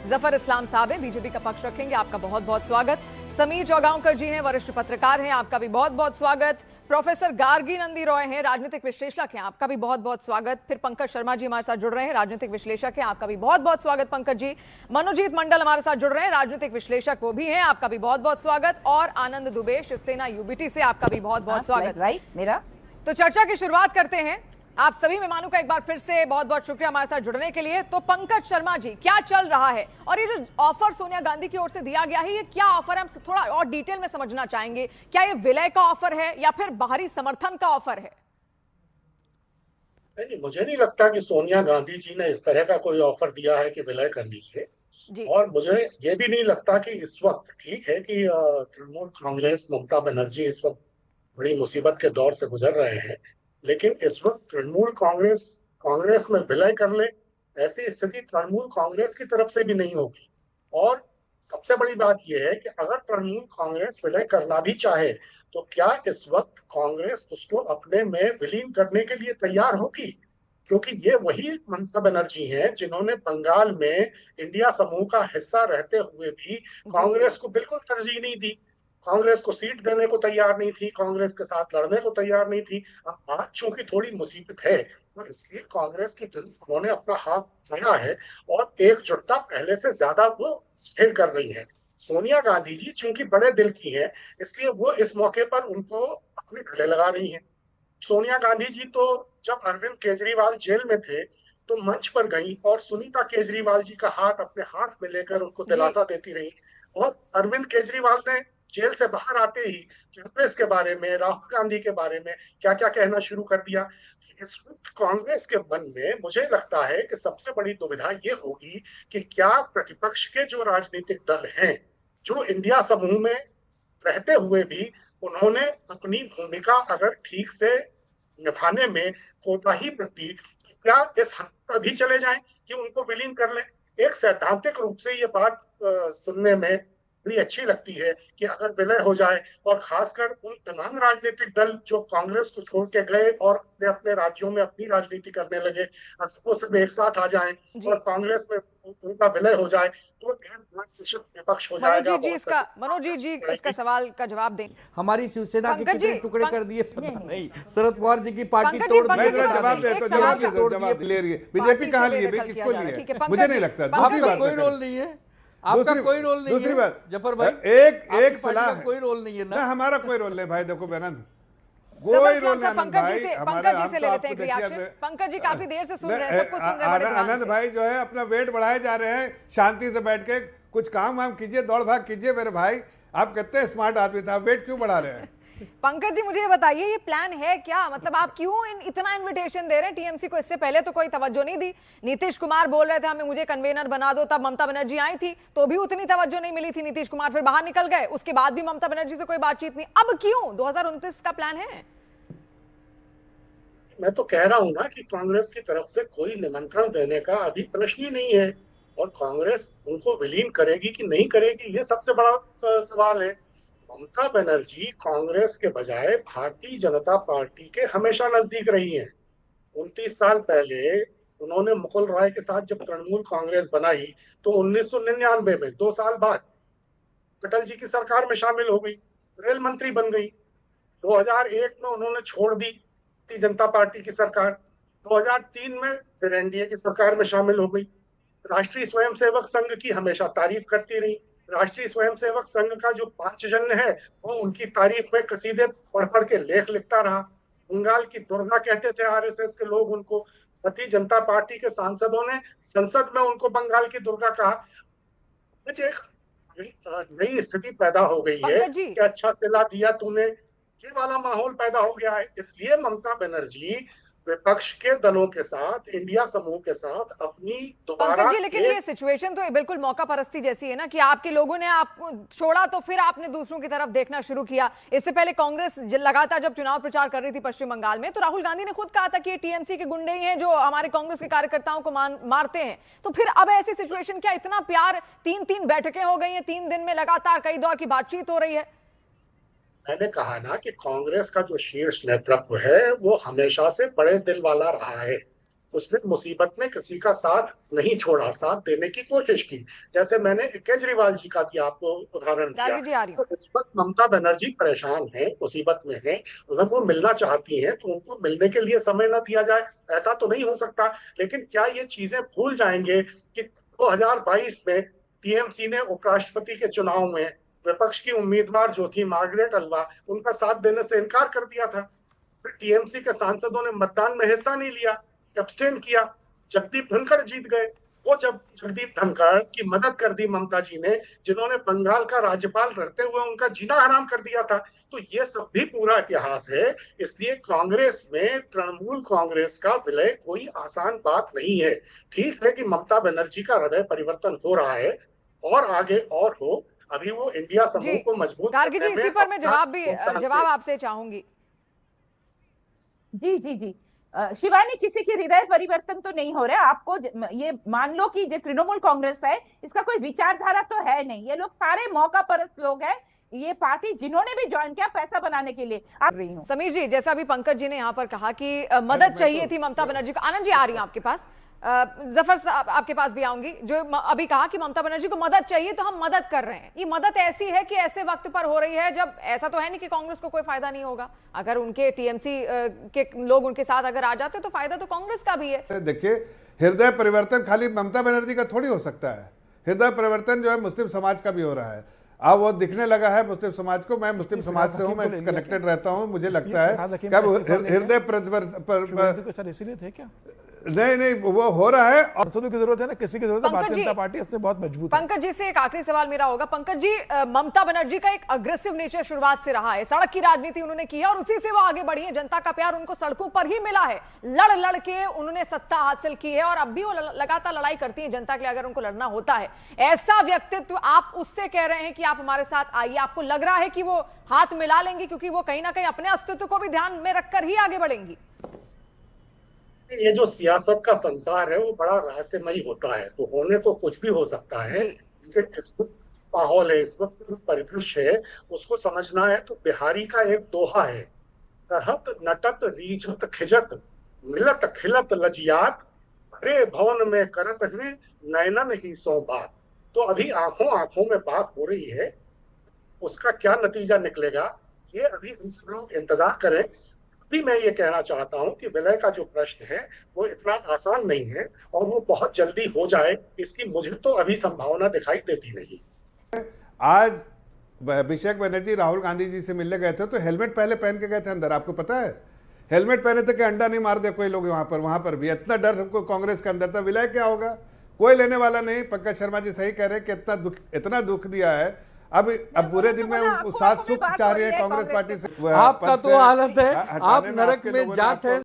जफर इस्लाम साहब हैं, बीजेपी का पक्ष रखेंगे। आपका बहुत बहुत स्वागत। समीर चौगांवकर जी हैं, वरिष्ठ पत्रकार हैं, आपका भी बहुत बहुत स्वागत। प्रोफेसर गार्गी नंदी रॉय हैं, राजनीतिक विश्लेषक हैं, आपका भी बहुत बहुत स्वागत। फिर पंकज शर्मा जी हमारे साथ जुड़ रहे हैं, राजनीतिक विश्लेषक हैं, आपका भी बहुत बहुत स्वागत पंकज जी। मनोजीत मंडल हमारे साथ जुड़ रहे हैं, राजनीतिक विश्लेषक वो भी हैं, आपका भी बहुत बहुत स्वागत। और आनंद दुबे शिवसेना यूबीटी से, आपका भी बहुत बहुत स्वागत। मेरा तो चर्चा की शुरुआत करते हैं। आप सभी मेहमानों का एक बार फिर से बहुत बहुत शुक्रिया हमारे साथ जुड़ने के लिए। तो पंकज शर्मा जी, क्या चल रहा है और ये जो ऑफर सोनिया गांधी की ओर से दिया गया है, ये क्या ऑफर है? हम थोड़ा और डिटेल में समझना चाहेंगे। क्या ये विलय का ऑफर है या फिर बाहरी समर्थन का ऑफर है? नहीं, मुझे नहीं लगता कि सोनिया गांधी जी ने इस तरह का कोई ऑफर दिया है कि विलय कर लीजिए। और मुझे ये भी नहीं लगता कि इस वक्त, ठीक है कि तृणमूल कांग्रेस, ममता बनर्जी इस वक्त बड़ी मुसीबत के दौर से गुजर रहे हैं, लेकिन इस वक्त तृणमूल कांग्रेस कांग्रेस में विलय कर ले, ऐसी स्थिति तृणमूल कांग्रेस की तरफ से भी नहीं होगी। और सबसे बड़ी बात यह है कि अगर तृणमूल कांग्रेस विलय करना भी चाहे तो क्या इस वक्त कांग्रेस उसको अपने में विलीन करने के लिए तैयार होगी? क्योंकि ये वही ममता बनर्जी हैं जिन्होंने बंगाल में इंडिया समूह का हिस्सा रहते हुए भी कांग्रेस को बिल्कुल तरजीह नहीं दी, कांग्रेस को सीट देने को तैयार नहीं थी, कांग्रेस के साथ लड़ने को तैयार नहीं थी। अब आज चूंकि थोड़ी मुसीबत है तो इसलिए कांग्रेस की तरफ उन्होंने अपना हाथ बढ़ाया है और एकजुटता पहले से ज्यादा वो स्थिर कर रही है। सोनिया गांधी जी चूंकि बड़े दिल की हैं, इसलिए वो इस मौके पर उनको अपने गले लगा रही हैं। सोनिया गांधी जी तो जब अरविंद केजरीवाल जेल में थे तो मंच पर गई और सुनीता केजरीवाल जी का हाथ अपने हाथ में लेकर उनको दिलासा देती रही। और अरविंद केजरीवाल ने जेल से बाहर आते ही कांग्रेस के बारे में, राहुल गांधी के बारे में क्या क्या कहना शुरू कर दिया। इस वक्त कांग्रेस के मन में मुझे लगता है कि सबसे बड़ी दुविधा ये होगी कि क्या प्रतिपक्ष के जो राजनीतिक दल हैं, जो इंडिया समूह में रहते हुए भी उन्होंने अपनी भूमिका अगर ठीक से निभाने में कोताही बरती, क्या इस हद पर भी चले जाएं कि उनको विलीन कर लें? एक सैद्धांतिक रूप से ये बात सुनने में बड़ी अच्छी लगती है कि अगर विलय हो जाए, और खासकर उन तमाम राजनीतिक दल जो कांग्रेस को छोड़ के गए और अपने अपने राज्यों में अपनी राजनीति करने लगे, अगर वो सब एक साथ आ जाएं और कांग्रेस में उनका विलय हो जाए तो सशक्त विपक्ष हो जाएगा। मनोजीत जी इसका सवाल का जवाब दें। हमारी शिवसेना के कितने टुकड़े कर दिए पता नहीं, शरद पवार जी की पार्टी तोड़ दी। बीजेपी कहाँ लिए, किसको लिए? मुझे नहीं लगता। आपका कोई रोल नहीं है, आपका कोई रोल नहीं है। दूसरी बात जफर भाई, एक सलाह, कोई रोल नहीं है ना, हमारा कोई रोल नहीं भाई। देखो बेनंद, कोई रोल नहीं। पंकज जी से ले लेते हैं रिएक्शन। पंकज जी काफी देर से सुन रहे हैं, सबको सुन रहे हैं। आनंद भाई जो है अपना वेट बढ़ाए जा रहे हैं, शांति से बैठ के कुछ काम वाम कीजिए, दौड़ भाग कीजिए। मेरे भाई आप कहते हैं स्मार्ट आदमी था, वेट क्यों बढ़ा रहे हैं? पंकज जी मुझे ये बताइए, ये प्लान है क्या? मतलब आप क्यों इतना इनविटेशन दे रहे हैं टीएमसी को? इससे पहले तो कोई तवज्जो नहीं दी। नीतीश कुमार बोल रहे थे हमें, मुझे कन्वेनर बना दो, तब ममता बनर्जी आई थी तो भी उतनी तवज्जो नहीं मिली थी। नीतीश कुमार फिर बाहर निकल गए, उसके बाद भी ममता बनर्जी से कोई बातचीत नहीं। अब क्यों 2029 का प्लान है? मैं तो कह रहा हूं ना कि कांग्रेस की तरफ से कोई निमंत्रण देने का अभी प्रश्न ही नहीं है, और कांग्रेस उनको विलीन करेगी कि नहीं करेगी ये सबसे बड़ा सवाल है। ममता बनर्जी कांग्रेस के बजाय भारतीय जनता पार्टी के हमेशा नजदीक रही हैं। 29 साल पहले उन्होंने मुकुल रॉय के साथ जब तृणमूल कांग्रेस बनाई तो 1999 में 2 साल बाद अटल जी की सरकार में शामिल हो गई, रेल मंत्री बन गई। 2001 में उन्होंने छोड़ दी भारतीय जनता पार्टी की सरकार, 2003 में फिर एनडीए की सरकार में शामिल हो गई। राष्ट्रीय स्वयंसेवक संघ की हमेशा तारीफ करती रही। राष्ट्रीय स्वयंसेवक संघ का जो पांचजन्य है वो उनकी तारीफ में कसीदे पढ़ पढ़ के लेख लिखता रहा। बंगाल की दुर्गा कहते थे आरएसएस के लोग उनको। भारतीय जनता पार्टी के सांसदों ने संसद में उनको बंगाल की दुर्गा कहा। एक नई स्थिति पैदा हो गई है कि अच्छा सिला दिया तूने, ये वाला माहौल पैदा हो गया है। इसलिए ममता बनर्जी विपक्ष के दलों के साथ, इंडिया समूह के साथ अपनी दोबारा। लेकिन ये सिचुएशन तो बिल्कुल मौका परस्ती जैसी है ना, कि आपके लोगों ने आपको छोड़ा तो फिर आपने दूसरों की तरफ देखना शुरू किया। इससे पहले कांग्रेस लगातार जब चुनाव प्रचार कर रही थी पश्चिम बंगाल में, तो राहुल गांधी ने खुद कहा था कि ये टीएमसी के गुंडे ही हैं जो हमारे कांग्रेस के कार्यकर्ताओं को मारते हैं। तो फिर अब ऐसी सिचुएशन, क्या इतना प्यार, 3-3 बैठकें हो गई हैं, 3 दिन में लगातार कई दौर की बातचीत हो रही है? मैंने कहा ना कि कांग्रेस का जो शीर्ष नेतृत्व है वो हमेशा से बड़े दिल वाला रहा है, उसने मुसीबत में किसी का साथ नहीं छोड़ा, साथ देने की कोशिश की। जैसे मैंने केजरीवाल जी का भी आपको उदाहरण दिया। तो इस वक्त ममता बनर्जी परेशान है, मुसीबत में है, अगर वो मिलना चाहती हैं तो उनको मिलने के लिए समय न दिया जाए, ऐसा तो नहीं हो सकता। लेकिन क्या ये चीजें भूल जाएंगे कि 2022 में टीएमसी ने उपराष्ट्रपति के चुनाव में विपक्ष की उम्मीदवार जो थी मार्गरेट अल्वा, उनका साथ देने से इनकार कर दिया था। फिर टीएमसी के सांसदों ने मतदान में हिस्सा नहीं लिया, एब्सटेन किया, जगदीप धनखड़ जीत गए। वो जब जगदीप धनखड़ की मदद कर दी ममता जी ने, जिन्होंने बंगाल का राज्यपाल रहते हुए उनका जीना हराम कर दिया था। तो ये सब भी पूरा इतिहास है। इसलिए कांग्रेस में तृणमूल कांग्रेस का विलय कोई आसान बात नहीं है। ठीक है कि ममता बनर्जी का हृदय परिवर्तन हो रहा है, और आगे और हो। अभी वो इंडिया समूह को मजबूत गार्गी जी, इसी पर मैं जवाब आपसे चाहूंगी। जी जी जी शिवानी, किसी की हृदय परिवर्तन तो नहीं हो रहा। आपको ये मान लो कि जो तृणमूल कांग्रेस है इसका कोई विचारधारा तो है नहीं। ये लोग सारे मौका परस्त लोग हैं। ये पार्टी जिन्होंने भी ज्वाइन किया पैसा बनाने के लिए। आप रही हूँ समीर जी, जैसा अभी पंकज जी ने यहाँ पर कहा कि मदद चाहिए थी ममता बनर्जी को। आनंद जी आ रही हूँ आपके पास, जफर साहब आपके पास भी आऊंगी। जो अभी कहा कि ममता बनर्जी को मदद चाहिए तो हम मदद कर रहे हैं, ये मदद ऐसी है कि ऐसे वक्त पर हो रही है जब ऐसा तो है नहीं कि कांग्रेस को कोई फायदा नहीं होगा। अगर उनके टीएमसी के लोग उनके साथ अगर आ जाते तो फायदा तो कांग्रेस का भी है। देखिए, हृदय परिवर्तन खाली ममता बनर्जी का थोड़ी हो सकता है। हृदय परिवर्तन जो है मुस्लिम समाज का भी हो रहा है। अब वो दिखने लगा है मुस्लिम समाज को। मैं मुस्लिम समाज से हूँ, मैं कनेक्टेड रहता हूँ। मुझे लगता है कब हृदय परिवर्तन इसीलिए थे क्या? नहीं, वो हो रहा है। और की जरूरत है ना, किसी की जरूरत है। भारतीय जनता पार्टी इससे बहुत मजबूत है। पंकज जी से एक आखिरी सवाल मेरा होगा। पंकज जी, ममता बनर्जी का एक अग्रेसिव नेचर शुरुआत से रहा है, सड़क की राजनीति उन्होंने की है और उसी से वो आगे बढ़ी है। जनता का प्यार उनको सड़कों पर ही मिला है, लड़ लड़ के उन्होंने सत्ता हासिल की है और अब भी वो लगातार लड़ाई करती है जनता के लिए अगर उनको लड़ना होता है। ऐसा व्यक्तित्व, आप उससे कह रहे हैं कि आप हमारे साथ आइए, आपको लग रहा है कि वो हाथ मिला लेंगी क्योंकि वो कहीं ना कहीं अपने अस्तित्व को भी ध्यान में रखकर ही आगे बढ़ेंगी? ये जो सियासत का संसार है वो बड़ा रहस्यमयी होता है, तो होने तो कुछ भी हो सकता है। लेकिन इस वक्त माहौल है, इस वक्त परिदृश्य है, उसको समझना है तो बिहारी का एक दोहा है, कहत नटत रीझत खिजत मिलत खिलत लजियात अरे भवन में करत है नैनन ही सो बात। तो अभी आंखों आंखों में बात हो रही है, उसका क्या नतीजा निकलेगा ये अभी हम सब लोग इंतजार करें। भी मैं ये कहना चाहता हूं कि विलय का जो प्रश्न है वो इतना आसान नहीं है और वो बहुत जल्दी हो जाए इसकी मुझे तो अभी संभावना दिखाई देती नहीं। आज अभिषेक बनर्जी राहुल गांधी जी से मिलने गए थे तो हेलमेट पहले पहन के गए थे अंदर, आपको पता है? हेलमेट पहने थे कि अंडा नहीं मार दे कोई लोग वहां पर भी इतना डर हमको कांग्रेस के अंदर था। विलय क्या होगा कोई लेने वाला नहीं। पंकज शर्मा जी सही कह रहे हैं कि इतना दुख दिया है। अब पूरे दिन में साथ सुख चाह रही है कांग्रेस पार्टी से। आपका तो हालत है, आप नरक में जाते हैं।